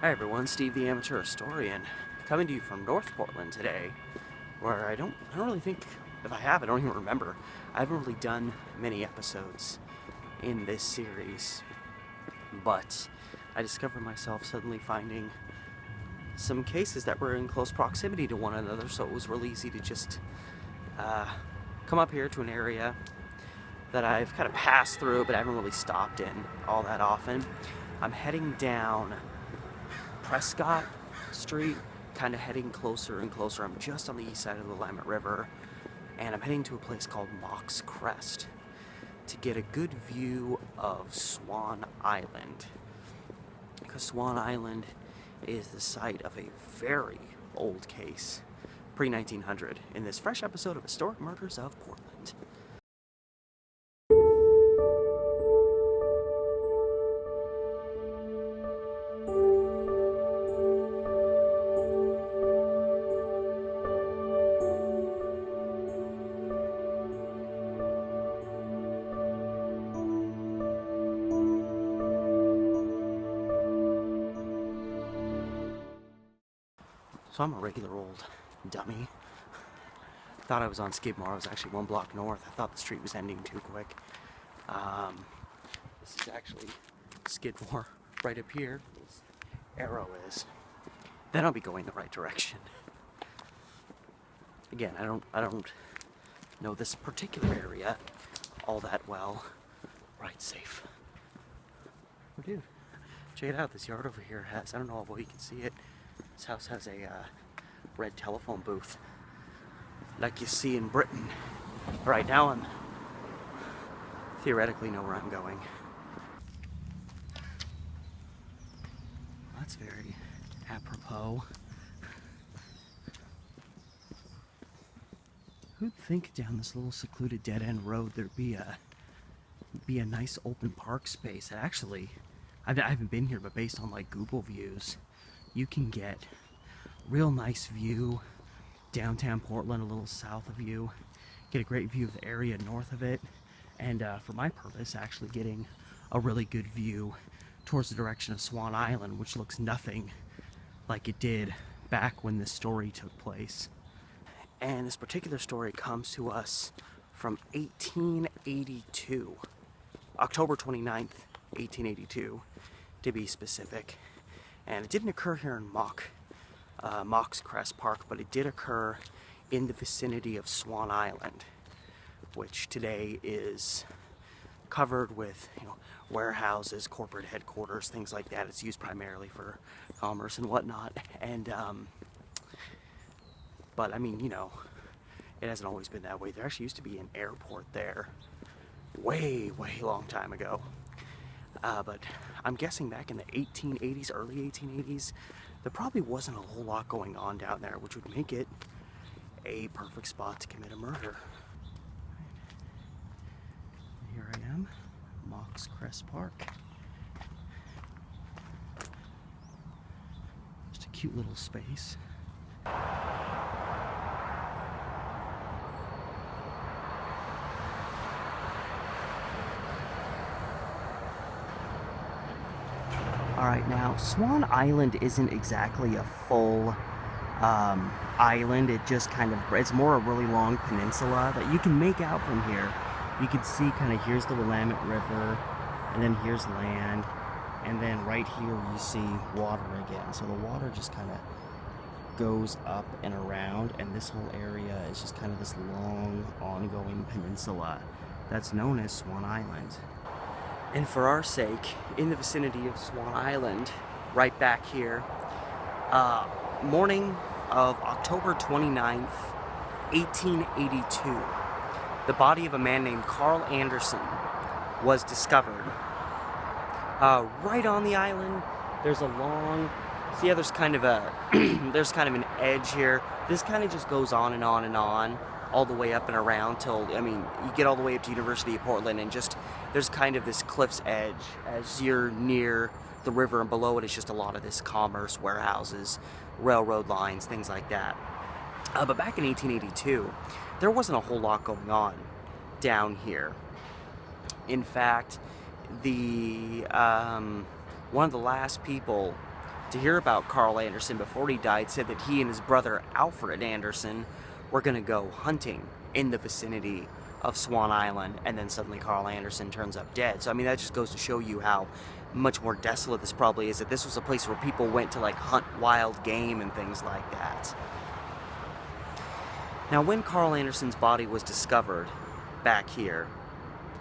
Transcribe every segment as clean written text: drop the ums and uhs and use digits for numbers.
Hi everyone, Steve the Amateur Historian, coming to you from North Portland today, where I don't really think, if I have, I don't even remember. I haven't really done many episodes in this series, but I discovered myself suddenly finding some cases that were in close proximity to one another, so it was really easy to just come up here to an area that I've kind of passed through, but I haven't really stopped in all that often. I'm heading down Prescott Street, kind of heading closer and closer. I'm just on the east side of the Willamette River, and I'm heading to a place called Mock's Crest to get a good view of Swan Island, because Swan Island is the site of a very old case, pre-1900, in this fresh episode of Historic Murders of Portland. So I'm a regular old dummy. Thought I was on Skidmore. I was actually one block north. I thought the street was ending too quick. This is actually Skidmore right up here. This arrow is. Then I'll be going the right direction. Again, I don't know this particular area all that well. Right, safe. Oh, dude, check it out. This yard over here has, I don't know how well you can see it. This house has a red telephone booth, like you see in Britain. Right now I'm theoretically know where I'm going. That's very apropos. Who'd think down this little secluded dead-end road there'd be a nice open park space? Actually, I haven't been here, but based on like Google views, you can get real nice view downtown Portland, a little south of you, get a great view of the area north of it, and for my purpose, actually getting a really good view towards the direction of Swan Island, which looks nothing like it did back when this story took place. And this particular story comes to us from 1882, October 29th, 1882 to be specific. And it didn't occur here in Mock's Crest Park, but it did occur in the vicinity of Swan Island, which today is covered with, warehouses, corporate headquarters, things like that. It's used primarily for commerce and whatnot. And but I mean, it hasn't always been that way. There actually used to be an airport there way long time ago. But I'm guessing back in the 1880s, early 1880s, there probably wasn't a whole lot going on down there, which would make it a perfect spot to commit a murder. Here I am, Mock's Crest Park. Just a cute little space. Alright, now, Swan Island isn't exactly a full island. It just it's more a really long peninsula that you can make out from here. You can see here's the Willamette River, and then here's land, and then right here you see water again. So the water just goes up and around, and this whole area is just this long, ongoing peninsula that's known as Swan Island. And for our sake, in the vicinity of Swan Island, right back here, morning of October 29th, 1882, the body of a man named Carl Anderson was discovered. Right on the island, there's a long, see how there's there's an edge here. This just goes on and on and on, all the way up and around till, you get all the way up to University of Portland, and just, there's this cliff's edge as you're near the river, and below it is just a lot of this commerce, warehouses, railroad lines, things like that. But back in 1882, there wasn't a whole lot going on down here. In fact, one of the last people to hear about Carl Anderson before he died said that he and his brother Alfred Anderson were going to go hunting in the vicinity of Swan Island, and then suddenly Carl Anderson turns up dead. So I mean, that just goes to show you how much more desolate this probably is, that this was a place where people went to like hunt wild game and things like that. Now, when Carl Anderson's body was discovered back here,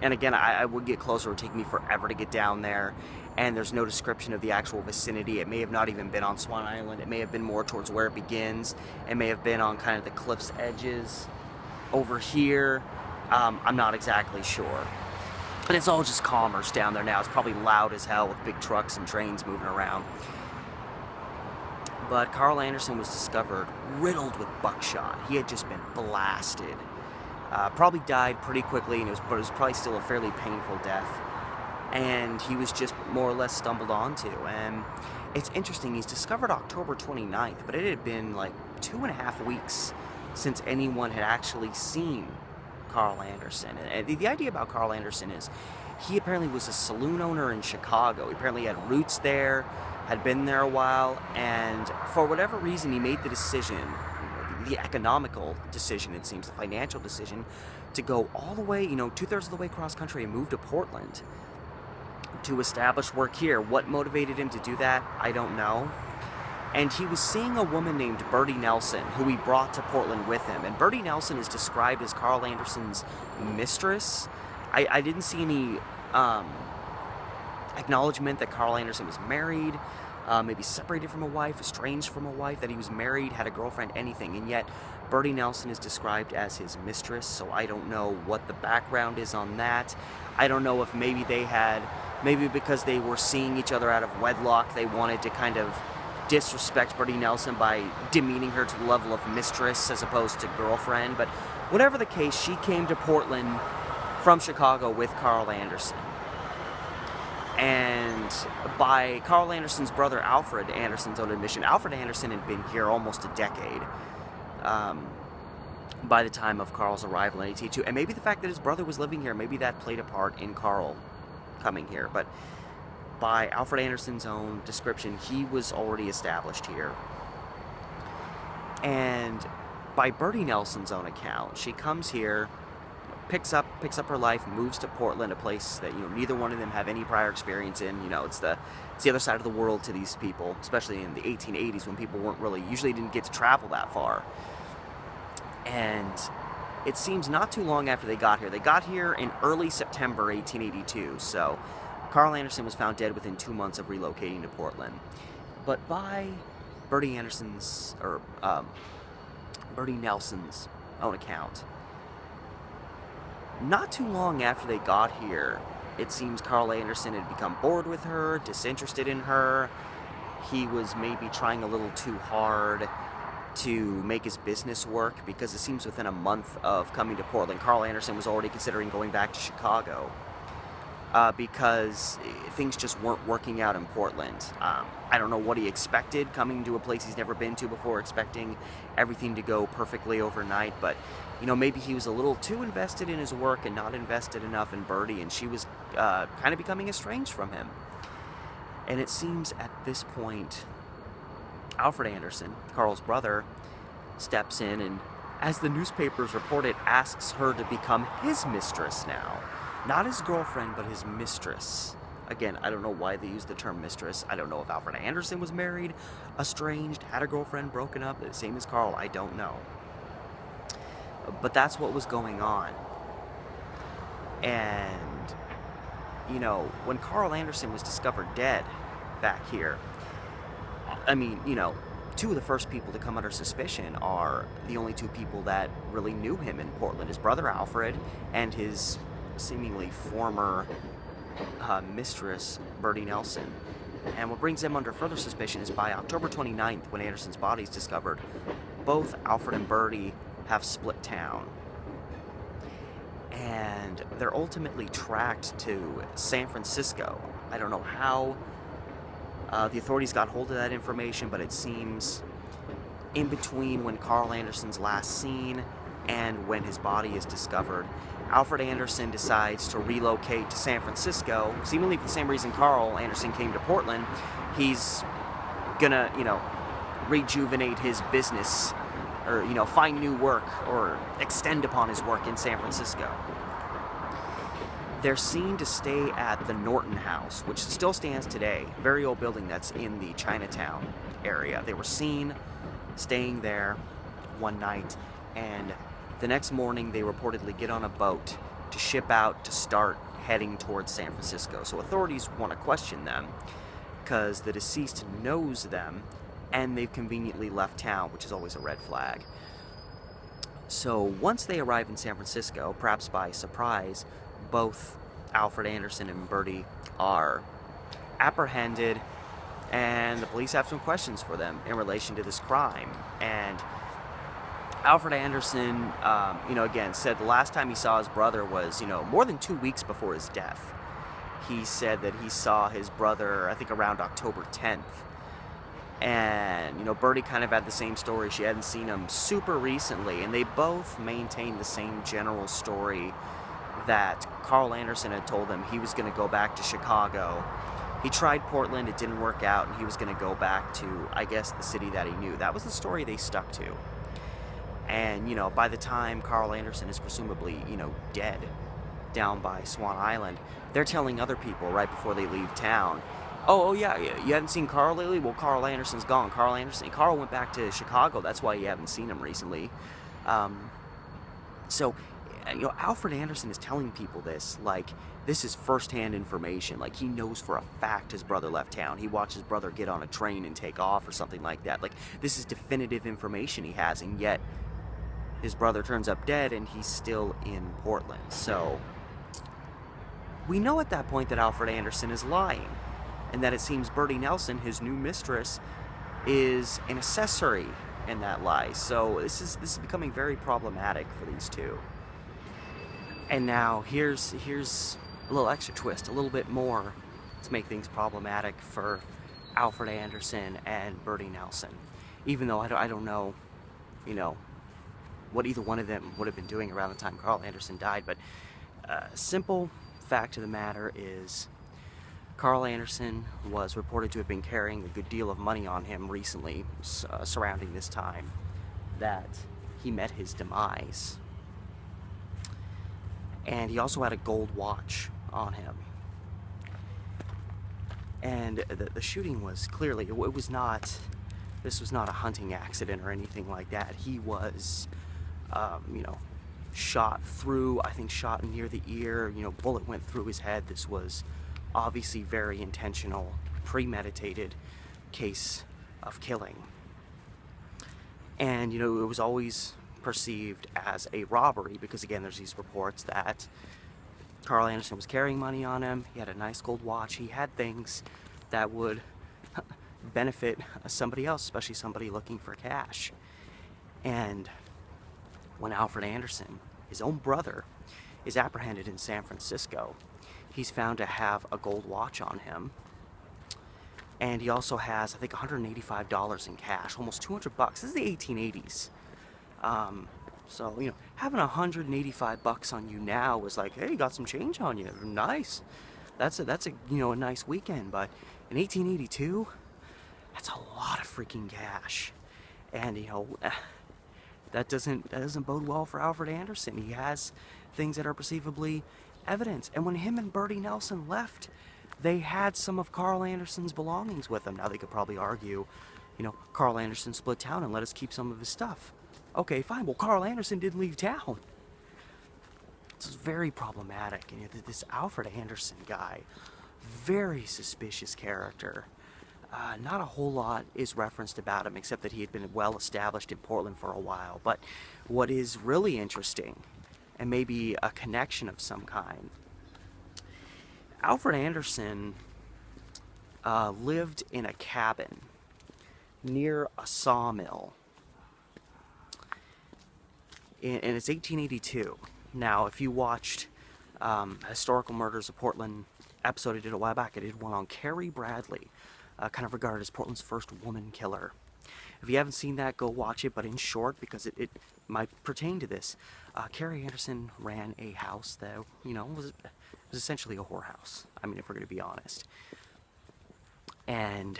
and again, I would get closer, it would take me forever to get down there, and there's no description of the actual vicinity. It may have not even been on Swan Island. It may have been more towards where it begins. It may have been on kind of the cliff's edges over here. I'm not exactly sure. But it's all just commerce down there now. It's probably loud as hell with big trucks and trains moving around. But Carl Anderson was discovered riddled with buckshot. He had just been blasted. Probably died pretty quickly, but it was probably still a fairly painful death. And he was just more or less stumbled onto. And it's interesting, he's discovered October 29th, but it had been like 2.5 weeks since anyone had actually seen Carl Anderson. And the idea about Carl Anderson is he apparently was a saloon owner in Chicago. He apparently had roots there, had been there a while, and for whatever reason he made the decision, the economical decision, it seems, the financial decision, to go all the way, 2/3 of the way cross country and move to Portland to establish work here. What motivated him to do that, I don't know. And he was seeing a woman named Birdie Nelson, who he brought to Portland with him. And Birdie Nelson is described as Carl Anderson's mistress. I didn't see any acknowledgement that Carl Anderson was married, maybe separated from a wife, estranged from a wife, that he was married, had a girlfriend, anything. And yet, Birdie Nelson is described as his mistress, so I don't know what the background is on that. I don't know if maybe because they were seeing each other out of wedlock, they wanted to kind of disrespect Birdie Nelson by demeaning her to the level of mistress as opposed to girlfriend. But whatever the case, she came to Portland from Chicago with Carl Anderson. And by Carl Anderson's brother Alfred Anderson's own admission, Alfred Anderson had been here almost a decade by the time of Carl's arrival in 1882. And maybe the fact that his brother was living here, maybe that played a part in Carl coming here. But by Alfred Anderson's own description, he was already established here. And by Birdie Nelson's own account, she comes here, picks up her life, moves to Portland, a place that neither one of them have any prior experience in. It's the other side of the world to these people, especially in the 1880s when people usually didn't get to travel that far. And it seems not too long after they got here in early September 1882. So Carl Anderson was found dead within 2 months of relocating to Portland. But by Birdie Nelson's own account, not too long after they got here, it seems Carl Anderson had become bored with her, disinterested in her. He was maybe trying a little too hard to make his business work, because it seems within a month of coming to Portland, Carl Anderson was already considering going back to Chicago. Because things just weren't working out in Portland. I don't know what he expected coming to a place he's never been to before, expecting everything to go perfectly overnight, but maybe he was a little too invested in his work and not invested enough in Birdie, and she was kind of becoming estranged from him. And it seems at this point, Alfred Anderson, Carl's brother, steps in and, as the newspapers reported, asks her to become his mistress now. Not his girlfriend, but his mistress. Again, I don't know why they use the term mistress. I don't know if Alfred Anderson was married, estranged, had a girlfriend, broken up, the same as Carl. I don't know. But that's what was going on. And, when Carl Anderson was discovered dead back here, I mean, two of the first people to come under suspicion are the only two people that really knew him in Portland. His brother Alfred and his seemingly former mistress, Birdie Nelson. And what brings them under further suspicion is by October 29th, when Anderson's body is discovered, both Alfred and Birdie have split town. And they're ultimately tracked to San Francisco. I don't know how the authorities got hold of that information, but it seems in between when Carl Anderson's last seen and when his body is discovered, Alfred Anderson decides to relocate to San Francisco, seemingly for the same reason Carl Anderson came to Portland. He's gonna, rejuvenate his business, or, find new work, or extend upon his work in San Francisco. They're seen to stay at the Norton House, which still stands today, a very old building that's in the Chinatown area. They were seen staying there one night, and the next morning they reportedly get on a boat to ship out to start heading towards San Francisco. So authorities want to question them because the deceased knows them and they've conveniently left town, which is always a red flag. So once they arrive in San Francisco, perhaps by surprise, both Alfred Anderson and Bertie are apprehended, and the police have some questions for them in relation to this crime. And Alfred Anderson, again, said the last time he saw his brother was, more than 2 weeks before his death. He said that he saw his brother, I think, around October 10th. And, Bertie kind of had the same story. She hadn't seen him super recently, and they both maintained the same general story that Carl Anderson had told them he was going to go back to Chicago. He tried Portland, it didn't work out, and he was going to go back to, I guess, the city that he knew. That was the story they stuck to. And, by the time Carl Anderson is presumably, dead down by Swan Island, they're telling other people right before they leave town, oh yeah, you haven't seen Carl lately? Well, Carl Anderson's gone. Carl went back to Chicago. That's why you haven't seen him recently. So, Alfred Anderson is telling people this, like, this is first-hand information. Like, he knows for a fact his brother left town. He watched his brother get on a train and take off or something like that. Like, this is definitive information he has, and yet his brother turns up dead and he's still in Portland. So, we know at that point that Alfred Anderson is lying, and that it seems Bertie Nelson, his new mistress, is an accessory in that lie. So this is becoming very problematic for these two. And now here's a little extra twist, a little bit more to make things problematic for Alfred Anderson and Bertie Nelson. Even though I don't know, what either one of them would have been doing around the time Carl Anderson died, but simple fact of the matter is Carl Anderson was reported to have been carrying a good deal of money on him recently, surrounding this time that he met his demise. And he also had a gold watch on him. And the shooting was clearly, this was not a hunting accident or anything like that. He was, shot through, I think shot near the ear, bullet went through his head. This was obviously very intentional, premeditated case of killing. And, it was always perceived as a robbery because, again, there's these reports that Carl Anderson was carrying money on him. He had a nice gold watch. He had things that would benefit somebody else, especially somebody looking for cash. And when Alfred Anderson, his own brother, is apprehended in San Francisco, he's found to have a gold watch on him. And he also has, I think, $185 in cash, almost $200. This is the 1880s. So, having $185 on you now was like, hey, you got some change on you. Nice. That's a a nice weekend. But in 1882, that's a lot of freaking cash. And, that doesn't bode well for Alfred Anderson. He has things that are perceivably evidence. And when him and Bertie Nelson left, they had some of Carl Anderson's belongings with them. Now they could probably argue, Carl Anderson split town and let us keep some of his stuff. Okay, fine. Well, Carl Anderson didn't leave town. This is very problematic. And this Alfred Anderson guy, very suspicious character. Not a whole lot is referenced about him, except that he had been well established in Portland for a while. But what is really interesting, and maybe a connection of some kind, Alfred Anderson lived in a cabin near a sawmill. And it's 1882. Now, if you watched Historical Murders of Portland episode I did a while back, I did one on Carrie Bradley, kind of regarded as Portland's first woman killer. If you haven't seen that, go watch it, but in short, because it might pertain to this, Carrie Anderson ran a house that, was essentially a whorehouse. I mean, if we're going to be honest. And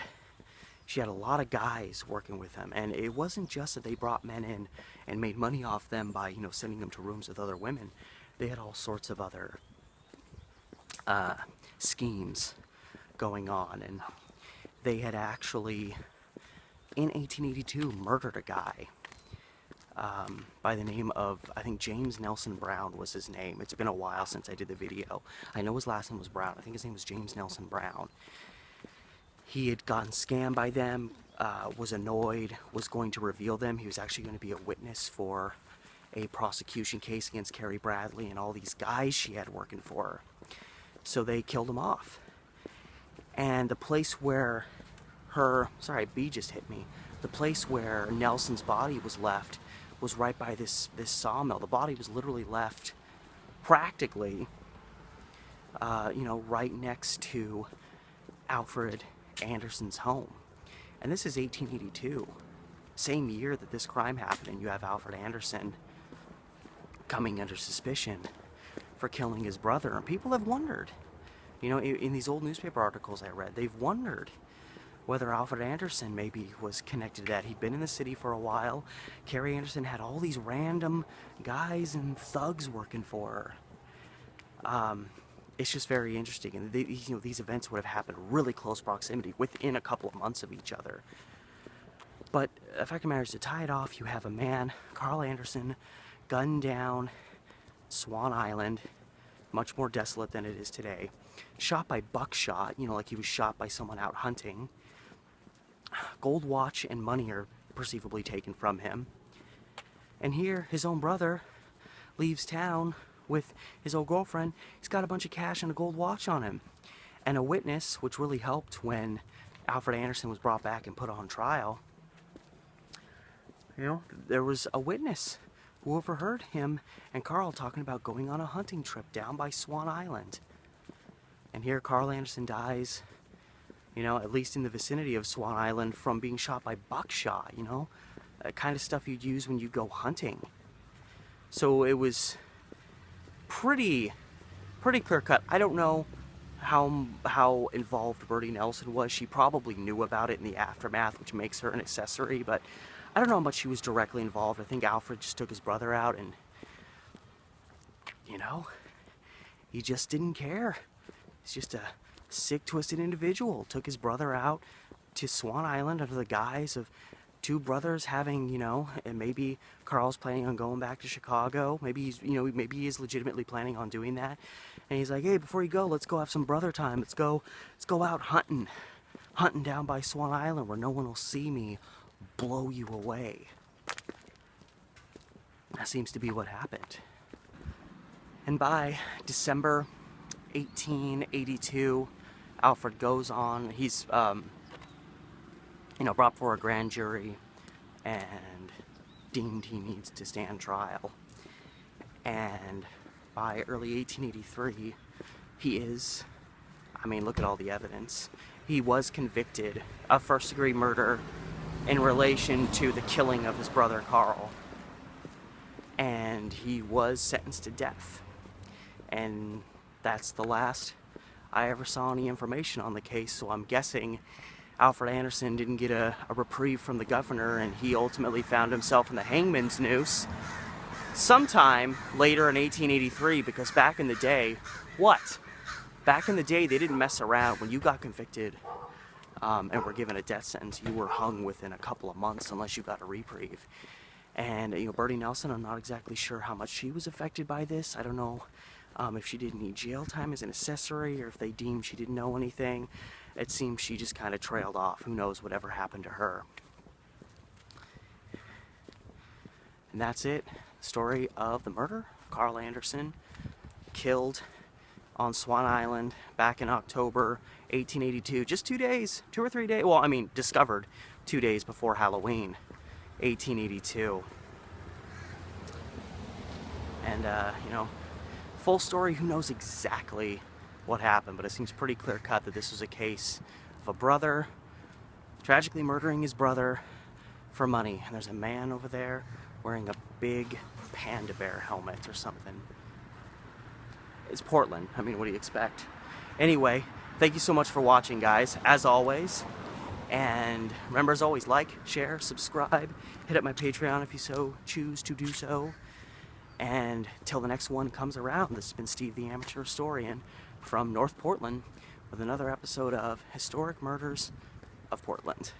she had a lot of guys working with them, and it wasn't just that they brought men in and made money off them by, you know, sending them to rooms with other women. They had all sorts of other schemes going on, and they had actually, in 1882, murdered a guy by the name of, I think James Nelson Brown was his name. It's been a while since I did the video. I know his last name was Brown. I think his name was James Nelson Brown. He had gotten scammed by them, was annoyed, was going to reveal them. He was actually going to be a witness for a prosecution case against Carrie Bradley and all these guys she had working for her. So they killed him off. And the place where sorry, a bee just hit me. The place where Nelson's body was left was right by this sawmill. The body was literally left practically, you know, right next to Alfred Anderson's home. And this is 1882, same year that this crime happened, and you have Alfred Anderson coming under suspicion for killing his brother. And people have wondered, you know, in these old newspaper articles I read, they've wondered whether Alfred Anderson maybe was connected to that. He'd been in the city for a while. Carrie Anderson had all these random guys and thugs working for her. It's just very interesting, and you know, these events would have happened really close proximity, within a couple of months of each other. But the fact of the matter is, to tie it off, you have a man, Carl Anderson, gunned down Swan Island, much more desolate than it is today, shot by buckshot, you know, like he was shot by someone out hunting. Gold watch and money are perceivably taken from him. And here, his own brother leaves town with his old girlfriend. He's got a bunch of cash and a gold watch on him. And a witness, which really helped when Alfred Anderson was brought back and put on trial. You know, there was a witness who overheard him and Carl talking about going on a hunting trip down by Swan Island. And here Carl Anderson dies, you know, at least in the vicinity of Swan Island, from being shot by buckshot, you know, that kind of stuff you'd use when you go hunting. So it was pretty clear cut. I don't know how involved Birdie Nelson was. She probably knew about it in the aftermath, which makes her an accessory, but I don't know how much she was directly involved. I think Alfred just took his brother out, and, you know, he just didn't care. He's just a sick, twisted individual. Took his brother out to Swan Island under the guise of two brothers having, you know, and maybe Carl's planning on going back to Chicago. Maybe he's, you know, maybe he is legitimately planning on doing that. And he's like, hey, before you go, let's go have some brother time. Let's go out hunting down by Swan Island where no one will see me blow you away. That seems to be what happened. And by December 1882, Alfred goes on. He's, you know, brought before a grand jury and deemed he needs to stand trial. And by early 1883, he is, I mean, look at all the evidence. He was convicted of first-degree murder in relation to the killing of his brother Carl. And he was sentenced to death. And that's the last I ever saw any information on the case, so I'm guessing Alfred Anderson didn't get a reprieve from the governor, and he ultimately found himself in the hangman's noose sometime later in 1883, because back in the day, back in the day, they didn't mess around. When you got convicted and were given a death sentence, you were hung within a couple of months unless you got a reprieve. And, you know, Birdie Nelson, I'm not exactly sure how much she was affected by this. I don't know if she did any jail time as an accessory, or if they deemed she didn't know anything. It seems she just kind of trailed off. Who knows whatever happened to her. And that's it. The story of the murder of Carl Anderson, killed on Swan Island back in October 1882. Just 2 days, 2 or 3 days. Well, I mean, discovered 2 days before Halloween, 1882. And, you know, full story, who knows exactly what happened, but it seems pretty clear-cut that this was a case of a brother tragically murdering his brother for money. And there's a man over there wearing a big panda bear helmet or something. It's Portland. I mean, what do you expect? Anyway, thank you so much for watching, guys. As always, And remember, as always, like, share, subscribe, hit up my Patreon if you so choose to do so. And till the next one comes around, this has been Steve the Amateur Historian from North Portland with another episode of Historic Murders of Portland.